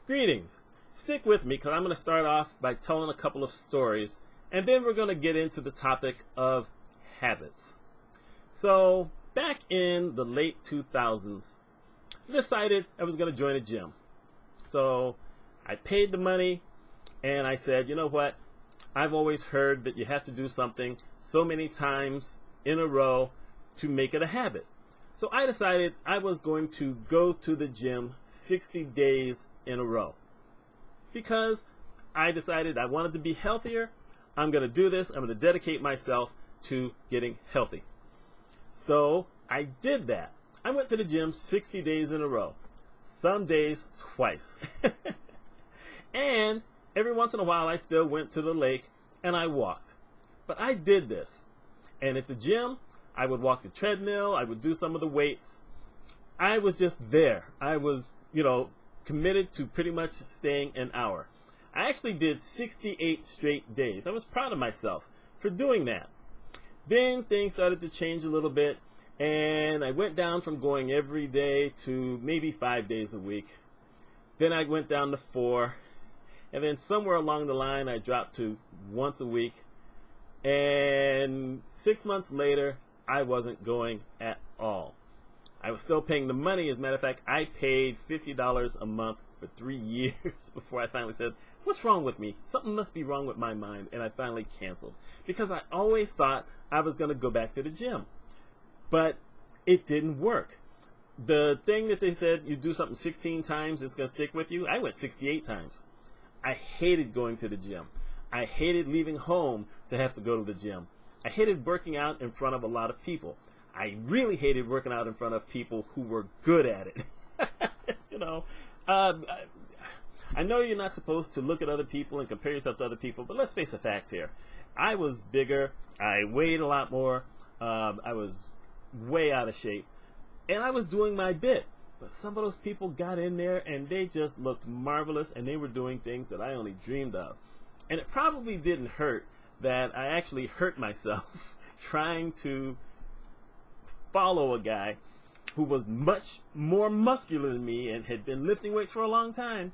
Greetings. Stick with me because I'm going to start off by telling a couple of stories, and then we're going to get into the topic of habits. So, back in the late 2000s, I decided I was going to join a gym. So, I paid the money, and I said, you know what? I've always heard that you have to do something so many times in a row to make it a habit. So I decided I was going to go to the gym 60 days in a row. Because I decided I wanted to be healthier, I'm going to do this. I'm going to dedicate myself to getting healthy. So I did that. I went to the gym 60 days in a row. Some days twice. And every once in a while I still went to the lake and I walked. But I did this. And at the gym, I would walk the treadmill, I would do some of the weights. I was just there. I was, committed to pretty much staying an hour. I actually did 68 straight days. I was proud of myself for doing that. Then things started to change a little bit, and I went down from going every day to maybe 5 days a week. Then I went down to 4, and then somewhere along the line I dropped to once a week. And 6 months later, I wasn't going at all. I was still paying the money. As a matter of fact, I paid $50 a month for 3 years before I finally said, what's wrong with me? Something must be wrong with my mind. And I finally canceled because I always thought I was going to go back to the gym. But it didn't work. The thing that they said, you do something 16 times, it's going to stick with you. I went 68 times. I hated going to the gym. I hated leaving home to have to go to the gym. I hated working out in front of a lot of people. I really hated working out in front of people who were good at it. I know you're not supposed to look at other people and compare yourself to other people, but let's face the facts here. I was bigger. I weighed a lot more. I was way out of shape. And I was doing my bit. But some of those people got in there and they just looked marvelous, and they were doing things that I only dreamed of. And it probably didn't hurt that I actually hurt myself trying to follow a guy who was much more muscular than me and had been lifting weights for a long time.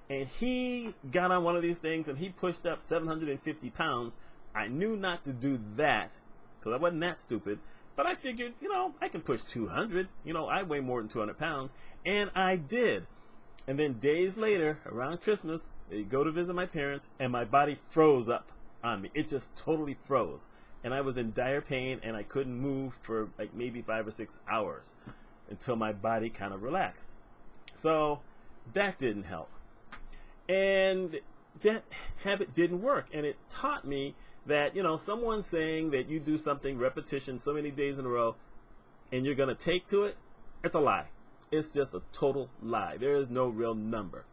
And he got on one of these things and he pushed up 750 pounds. I knew not to do that because I wasn't that stupid. But I figured, I can push 200. I weigh more than 200 pounds. And I did. And then days later, around Christmas, I go to visit my parents and my body froze up on me. It just totally froze. And I was in dire pain and I couldn't move for like maybe 5 or 6 hours until my body kind of relaxed. So that didn't help. And that habit didn't work. And it taught me that, someone saying that you do something repetition so many days in a row and you're going to take to it, it's a lie. It's just a total lie. There is no real number.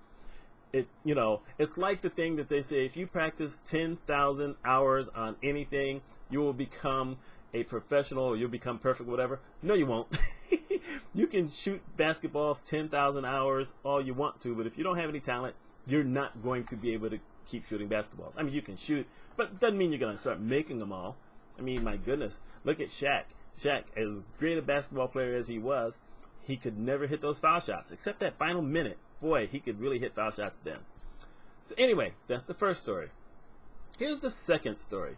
It's like the thing that they say, if you practice 10,000 hours on anything, you will become a professional or you'll become perfect, whatever. No, you won't. You can shoot basketballs 10,000 hours all you want to, but if you don't have any talent, you're not going to be able to keep shooting basketballs. I mean, you can shoot, but it doesn't mean you're going to start making them all. I mean, my goodness, look at Shaq. Shaq, as great a basketball player as he was, he could never hit those foul shots, except that final minute. Boy, he could really hit foul shots then. So anyway, that's the first story. Here's the second story.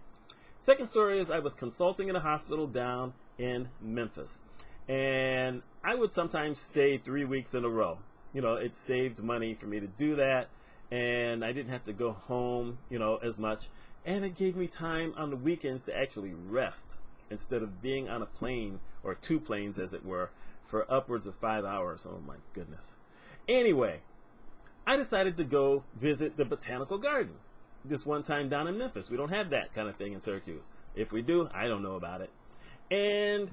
Second story is I was consulting in a hospital down in Memphis. And I would sometimes stay 3 weeks in a row. It saved money for me to do that. And I didn't have to go home, as much. And it gave me time on the weekends to actually rest instead of being on a plane, or 2 planes as it were, for upwards of 5 hours. Oh my goodness. Anyway, I decided to go visit the botanical garden this one time down in Memphis. We don't have that kind of thing in Syracuse. If we do, I don't know about it. And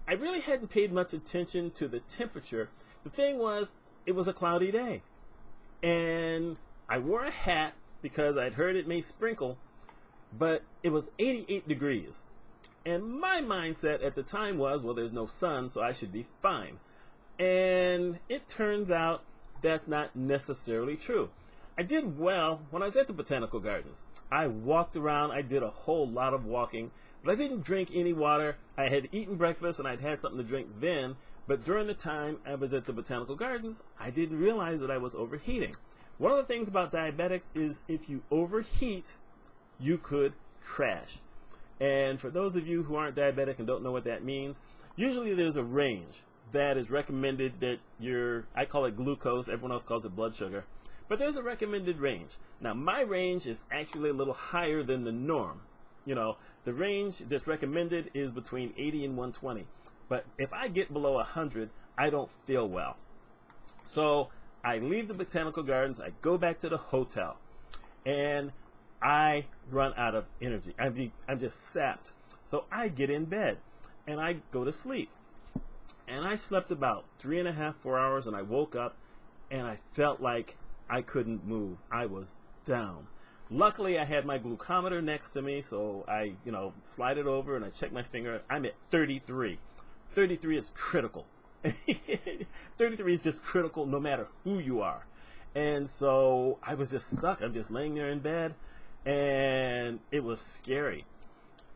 I really hadn't paid much attention to the temperature. The thing was, it was a cloudy day. And I wore a hat because I'd heard it may sprinkle, but it was 88 degrees. And my mindset at the time was, well, there's no sun, so I should be fine. And it turns out that's not necessarily true. I did well when I was at the botanical gardens. I walked around. I did a whole lot of walking, but I didn't drink any water. I had eaten breakfast and I'd had something to drink then, But during the time I was at the Botanical Gardens, I didn't realize that I was overheating. One of the things about diabetics is if you overheat, you could crash. And for those of you who aren't diabetic and don't know what that means, usually there's a range that is recommended that I call it glucose, everyone else calls it blood sugar, but there's a recommended range. Now my range is actually a little higher than the norm. You know, the range that's recommended is between 80 and 120. But if I get below 100, I don't feel well. So I leave the Botanical Gardens, I go back to the hotel, and I run out of energy. I'm just sapped. So I get in bed, and I go to sleep. And I slept about 3.5, 4 hours, and I woke up, and I felt like I couldn't move. I was down. Luckily, I had my glucometer next to me, so I, slide it over, and I check my finger. I'm at 33. 33 is critical. 33 is just critical no matter who you are. And so I was just stuck. I'm just laying there in bed, and it was scary.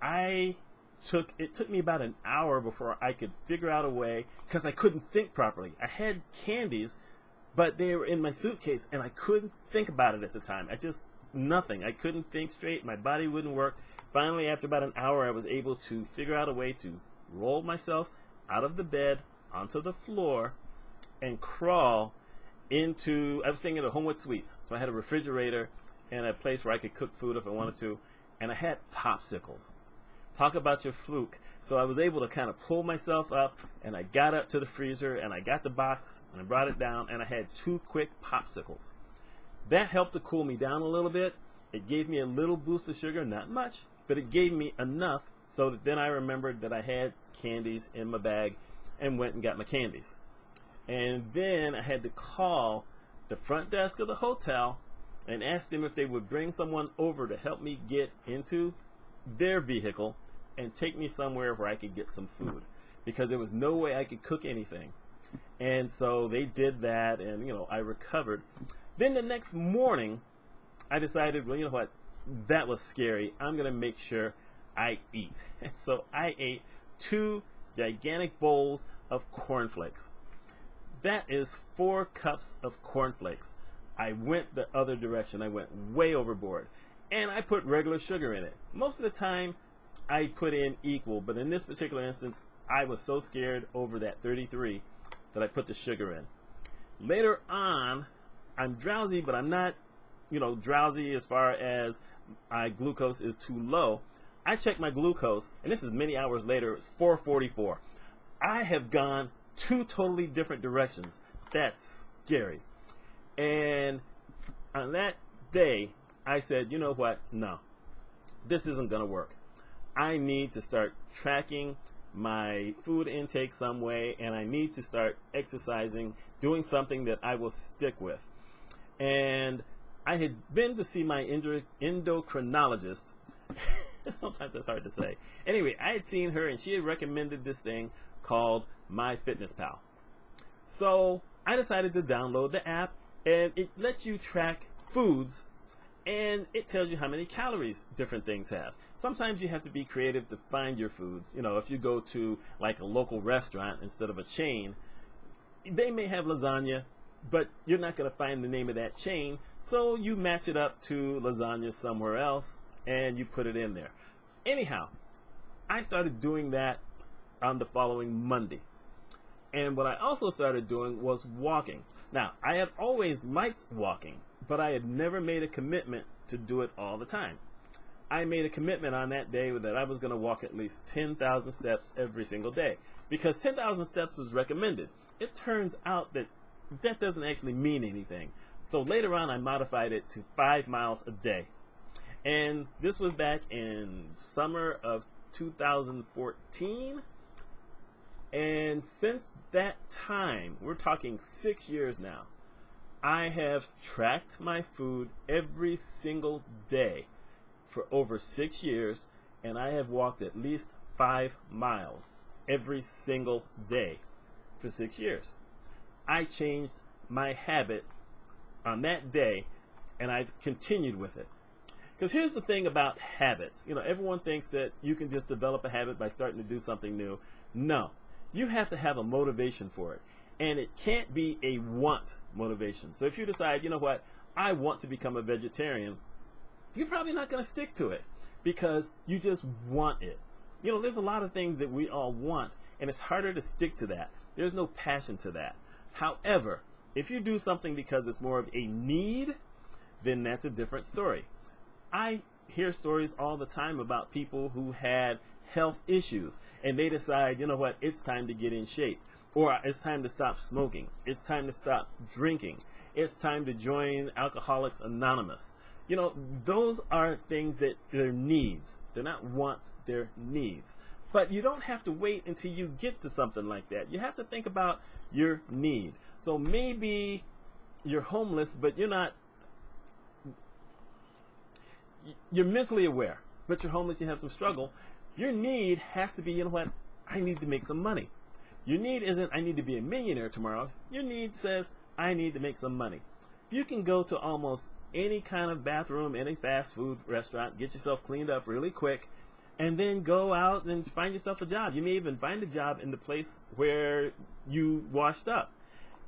It took me about an hour before I could figure out a way, because I couldn't think properly. I had candies, but they were in my suitcase, and I couldn't think about it at the time. Nothing. I couldn't think straight. My body wouldn't work. Finally, after about an hour, I was able to figure out a way to roll myself out of the bed onto the floor and crawl into, I was staying at a Homewood Suites, so I had a refrigerator and a place where I could cook food if I wanted to, and I had popsicles. Talk about your fluke. So I was able to kind of pull myself up, and I got up to the freezer, and I got the box, and I brought it down, and I had 2 quick popsicles. That helped to cool me down a little bit. It gave me a little boost of sugar, not much, but it gave me enough so that then I remembered that I had candies in my bag and went and got my candies. And then I had to call the front desk of the hotel and ask them if they would bring someone over to help me get into their vehicle and take me somewhere where I could get some food, because there was no way I could cook anything. And so they did that, and I recovered. Then the next morning I decided, well, you know what, that was scary. I'm going to make sure I eat. And so I ate 2 gigantic bowls of cornflakes. That is 4 cups of cornflakes. I went the other direction. I went way overboard. And I put regular sugar in it. Most of the time I put in equal, but in this particular instance, I was so scared over that 33 that I put the sugar in. Later on, I'm drowsy, but I'm not, drowsy as far as my glucose is too low. I checked my glucose, and this is many hours later, it's 444. I have gone 2 totally different directions. That's scary. And on that day, I said, you know what? No, this isn't going to work. I need to start tracking my food intake some way, and I need to start exercising, doing something that I will stick with. And I had been to see my endocrinologist. Sometimes that's hard to say. Anyway, I had seen her, and she had recommended this thing called MyFitnessPal. So I decided to download the app, and it lets you track foods, and it tells you how many calories different things have. Sometimes you have to be creative to find your foods. If you go to like a local restaurant instead of a chain, they may have lasagna, but you're not going to find the name of that chain, so you match it up to lasagna somewhere else, and you put it in there. Anyhow, I started doing that on the following Monday. And what I also started doing was walking. Now, I had always liked walking, but I had never made a commitment to do it all the time. I made a commitment on that day that I was going to walk at least 10,000 steps every single day, because 10,000 steps was recommended. It turns out that that doesn't actually mean anything. So later on, I modified it to 5 miles a day. And this was back in summer of 2014. And since that time, we're talking 6 years now, I have tracked my food every single day for over 6 years, and I have walked at least 5 miles every single day for 6 years. I changed my habit on that day, and I've continued with it. Because here's the thing about habits. Everyone thinks that you can just develop a habit by starting to do something new. No. You have to have a motivation for it. And it can't be a want motivation. So if you decide, you know what, I want to become a vegetarian, you're probably not going to stick to it because you just want it. You know, there's a lot of things that we all want, and it's harder to stick to that. There's no passion to that. However, if you do something because it's more of a need, then that's a different story. I hear stories all the time about people who had health issues, and they decide, you know what, it's time to get in shape, or it's time to stop smoking, it's time to stop drinking, it's time to join Alcoholics Anonymous. You know, those are things that they're needs. They're not wants, they're needs. But you don't have to wait until you get to something like that. You have to think about your need. So maybe you're homeless, but you're mentally aware, but you're homeless, you have some struggle. Your need has to be, you know what, I need to make some money. Your need isn't, I need to be a millionaire tomorrow. Your need says, I need to make some money. You can go to almost any kind of bathroom, any fast food restaurant, get yourself cleaned up really quick, and then go out and find yourself a job. You may even find a job in the place where you washed up.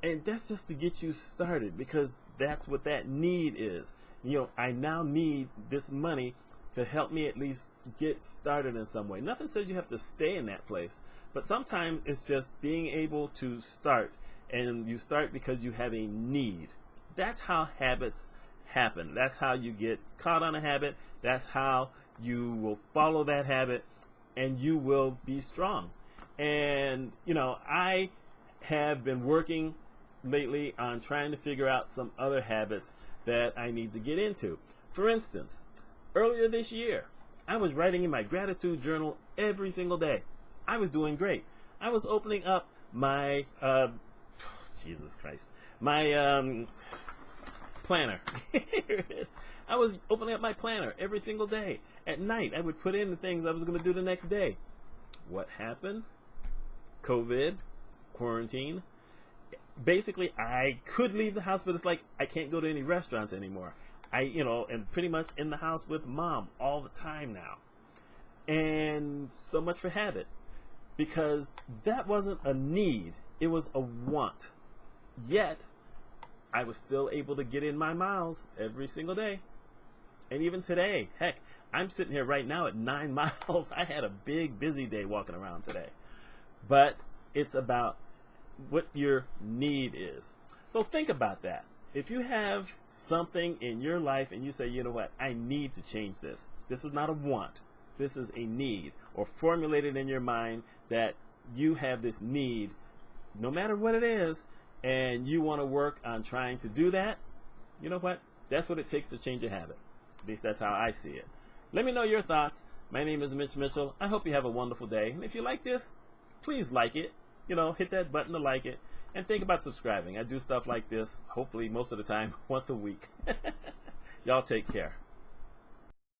And that's just to get you started, because that's what that need is. You know, I now need this money to help me at least get started in some way. Nothing says you have to stay in that place, but sometimes it's just being able to start, and you start because you have a need. That's how habits happen. That's how you get caught on a habit. That's how you will follow that habit, and you will be strong. And, you know, I have been working lately on trying to figure out some other habits that I need to get into. For instance, earlier this year, I was writing in my gratitude journal every single day. I was doing great. I was opening up my, Jesus Christ, my planner. Here it is. I was opening up my planner every single day. At night, I would put in the things I was going to do the next day. What happened? COVID, quarantine. Basically, I could leave the house, but it's like I can't go to any restaurants anymore. And pretty much in the house with mom all the time now. And so much for habit, because that wasn't a need, it was a want. Yet, I was still able to get in my miles every single day. And even today, heck, I'm sitting here right now at 9 miles. I had a big, busy day walking around today. But it's about what your need is. So think about that. If you have something in your life and you say, you know what, I need to change this. This is not a want. This is a need. Or formulate it in your mind that you have this need, no matter what it is, and you want to work on trying to do that. You know what? That's what it takes to change a habit. At least that's how I see it. Let me know your thoughts. My name is Mitch Mitchell. I hope you have a wonderful day. And if you like this, please like it. You know, hit that button to like it. And think about subscribing. I do stuff like this, hopefully most of the time, once a week. Y'all take care.